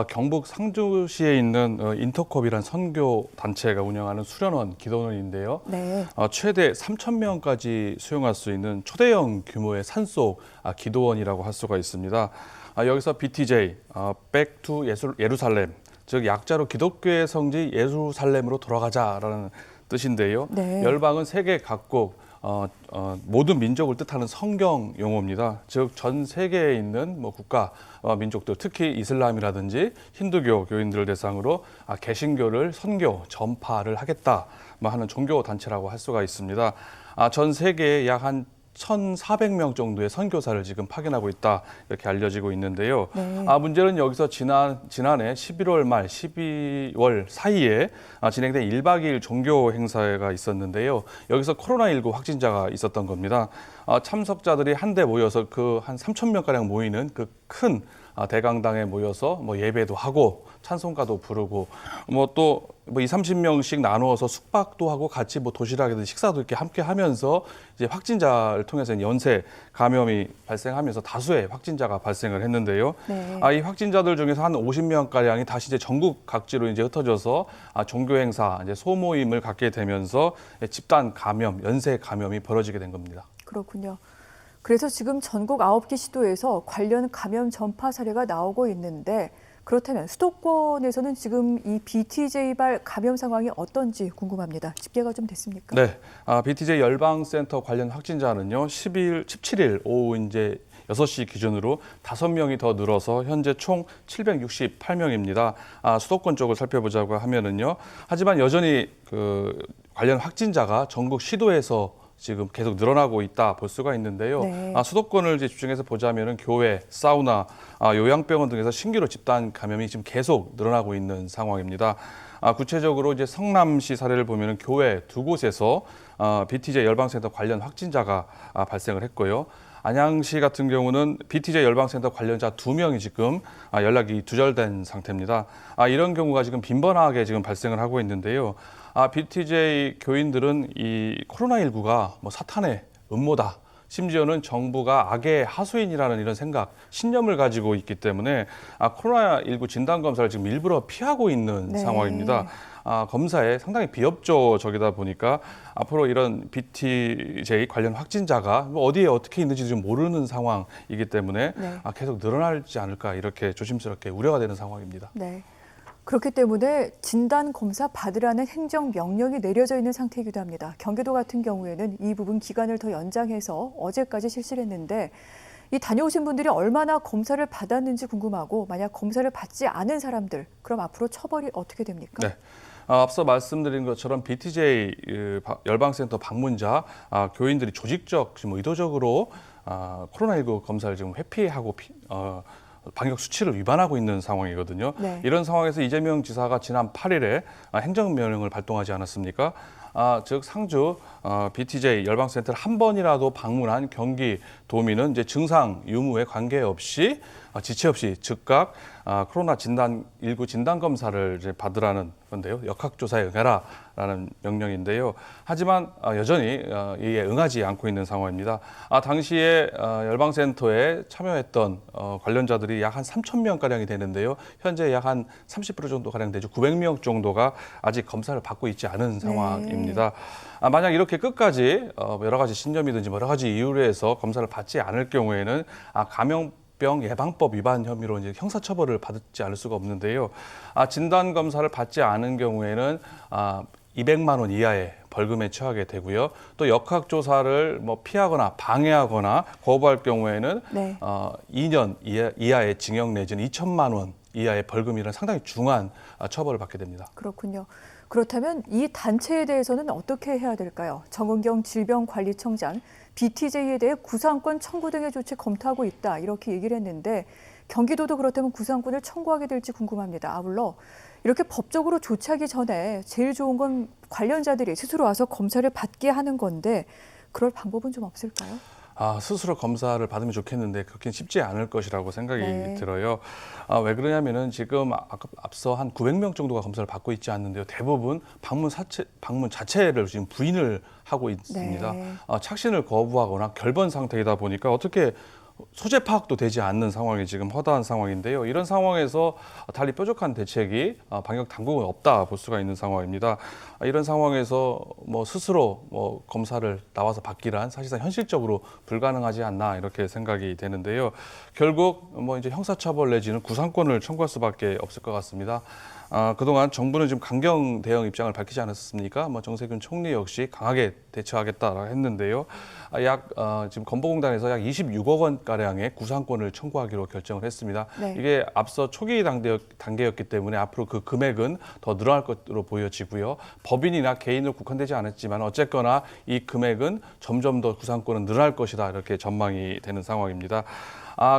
경북 상주시에 있는 인터컵이란 선교 단체가 운영하는 수련원 기도원인데요. 네. 최대 3,000명까지 수용할 수 있는 초대형 규모의 산속 기도원이라고 할 수가 있습니다. 여기서 BTJ, Back to 예루살렘, 즉 약자로 기독교의 성지 예루살렘으로 돌아가자라는 뜻인데요. 네. 열방은 세계 각국 모든 민족을 뜻하는 성경 용어입니다. 즉 전 세계에 있는 국가 민족들, 특히 이슬람이라든지 힌두교 교인들을 대상으로 개신교를 선교 전파를 하겠다 하는 종교 단체라고 할 수가 있습니다. 전 세계에 약 한 1,400명 정도의 선교사를 지금 파견하고 있다 이렇게 알려지고 있는데요. 네. 문제는 여기서 지난해 11월 말 12월 사이에 진행된 1박 2일 종교 행사가 있었는데요. 여기서 코로나19 확진자가 있었던 겁니다. 참석자들이 한데 모여서 그 한 3,000명가량 모이는 그 큰 대강당에 모여서 예배도 하고 찬송가도 부르고 또 20-30명씩 나누어서 숙박도 하고 같이 도시락이든 식사도 이렇게 함께 하면서 이제 확진자를 통해서 연쇄 감염이 발생하면서 다수의 확진자가 발생을 했는데요. 네. 이 확진자들 중에서 한 50명가량이 다시 이제 전국 각지로 이제 흩어져서 종교 행사, 이제 소모임을 갖게 되면서 집단 감염, 연쇄 감염이 벌어지게 된 겁니다. 그렇군요. 그래서 지금 전국 9개 시도에서 관련 감염 전파 사례가 나오고 있는데 그렇다면 수도권에서는 지금 이 BTJ발 감염 상황이 어떤지 궁금합니다. 집계가 좀 됐습니까? 네, BTJ 열방센터 관련 확진자는요, 17일 오후 이제 6시 기준으로 5명이 더 늘어서 현재 총 768명입니다. 수도권 쪽을 살펴보자고 하면은요, 하지만 여전히 그 관련 확진자가 전국 시도에서 지금 계속 늘어나고 있다 볼 수가 있는데요. 네. 수도권을 이제 집중해서 보자면은 교회, 사우나, 요양병원 등에서 신규로 집단 감염이 지금 계속 늘어나고 있는 상황입니다. 구체적으로 이제 성남시 사례를 보면은 교회 2곳에서 BTJ 열방센터 관련 확진자가 발생을 했고요. 안양시 같은 경우는 BTJ 열방센터 관련자 2명이 지금 연락이 두절된 상태입니다. 이런 경우가 지금 빈번하게 지금 발생을 하고 있는데요. BTJ 교인들은 이 코로나19가 사탄의 음모다. 심지어는 정부가 악의 하수인이라는 이런 생각, 신념을 가지고 있기 때문에 코로나19 진단검사를 지금 일부러 피하고 있는 네. 상황입니다. 검사에 상당히 비협조적이다 보니까 앞으로 이런 BTJ 관련 확진자가 어디에 어떻게 있는지 좀 모르는 상황이기 때문에 네. 계속 늘어나지 않을까 이렇게 조심스럽게 우려가 되는 상황입니다. 네. 그렇기 때문에 진단 검사 받으라는 행정 명령이 내려져 있는 상태이기도 합니다. 경기도 같은 경우에는 이 부분 기간을 더 연장해서 어제까지 실시를 했는데 이 다녀오신 분들이 얼마나 검사를 받았는지 궁금하고 만약 검사를 받지 않은 사람들 그럼 앞으로 처벌이 어떻게 됩니까? 네. 앞서 말씀드린 것처럼 BTJ 열방센터 방문자 교인들이 조직적, 의도적으로 코로나19 검사를 지금 회피하고 방역 수치를 위반하고 있는 상황이거든요. 네. 이런 상황에서 이재명 지사가 지난 8일에 행정명령을 발동하지 않았습니까? 즉 상주 BTJ 열방센터를 한 번이라도 방문한 경기 도민은 이제 증상 유무에 관계없이 지체 없이 즉각 코로나19 진단 검사를 이제 받으라는 건데요. 역학조사에 응해라라는 명령인데요. 하지만 여전히 이에 응하지 않고 있는 상황입니다. 당시에 열방센터에 참여했던 관련자들이 약 한 3,000명 가량이 되는데요. 현재 약 한 30% 정도 가량 되죠. 900명 정도가 아직 검사를 받고 있지 않은 상황입니다. 만약 이렇게 끝까지 여러 가지 신념이든지 여러 가지 이유로 해서 검사를 받지 않을 경우에는 감염병 예방법 위반 혐의로 이제 형사처벌을 받지 않을 수가 없는데요. 진단 검사를 받지 않은 경우에는 200만 원 이하의 벌금에 처하게 되고요. 또 역학조사를 피하거나 방해하거나 거부할 경우에는 네. 2년 이하의 징역 내지는 2천만 원 이하의 벌금이라는 상당히 중한 처벌을 받게 됩니다. 그렇군요. 그렇다면 이 단체에 대해서는 어떻게 해야 될까요? 정은경 질병관리청장 BTJ에 대해 구상권 청구 등의 조치 검토하고 있다 이렇게 얘기를 했는데 경기도도 그렇다면 구상권을 청구하게 될지 궁금합니다. 아울러 이렇게 법적으로 조치하기 전에 제일 좋은 건 관련자들이 스스로 와서 검사를 받게 하는 건데 그럴 방법은 좀 없을까요? 스스로 검사를 받으면 좋겠는데 그렇게 쉽지 않을 것이라고 생각이 네. 들어요. 왜 그러냐면은 지금 앞서 한 900명 정도가 검사를 받고 있지 않는데요. 대부분 방문 자체를 지금 부인을 하고 있습니다. 네. 착신을 거부하거나 결번 상태이다 보니까 어떻게 소재 파악도 되지 않는 상황이 지금 허다한 상황인데요. 이런 상황에서 달리 뾰족한 대책이 방역 당국은 없다 볼 수가 있는 상황입니다. 이런 상황에서 뭐 스스로 뭐 검사를 나와서 받기란 사실상 현실적으로 불가능하지 않나 이렇게 생각이 되는데요. 결국 뭐 이제 형사처벌 내지는 구상권을 청구할 수밖에 없을 것 같습니다. 그동안 정부는 지금 강경 대응 입장을 밝히지 않았습니까? 뭐 정세균 총리 역시 강하게 대처하겠다라고 했는데요. 지금 건보공단에서 약 26억 원 가량의 구상권을 청구하기로 결정을 했습니다. 네. 이게 앞서 초기 단계였기 때문에 앞으로 그 금액은 더 늘어날 것으로 보여지고요. 법인이나 개인으로 국한되지 않았지만 어쨌거나 이 금액은 점점 더 구상권은 늘어날 것이다 이렇게 전망이 되는 상황입니다.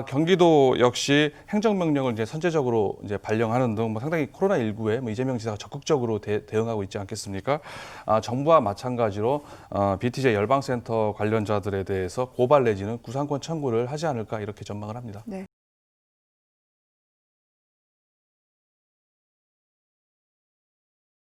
경기도 역시 행정명령을 이제 선제적으로 이제 발령하는 등 뭐 상당히 코로나19에 뭐 이재명 지사가 적극적으로 대응하고 있지 않겠습니까? 정부와 마찬가지로 BTJ 열방센터 관련자들에 대해서 고발 내지는 구상권 청구를 하지 않을까 이렇게 전망을 합니다. 네.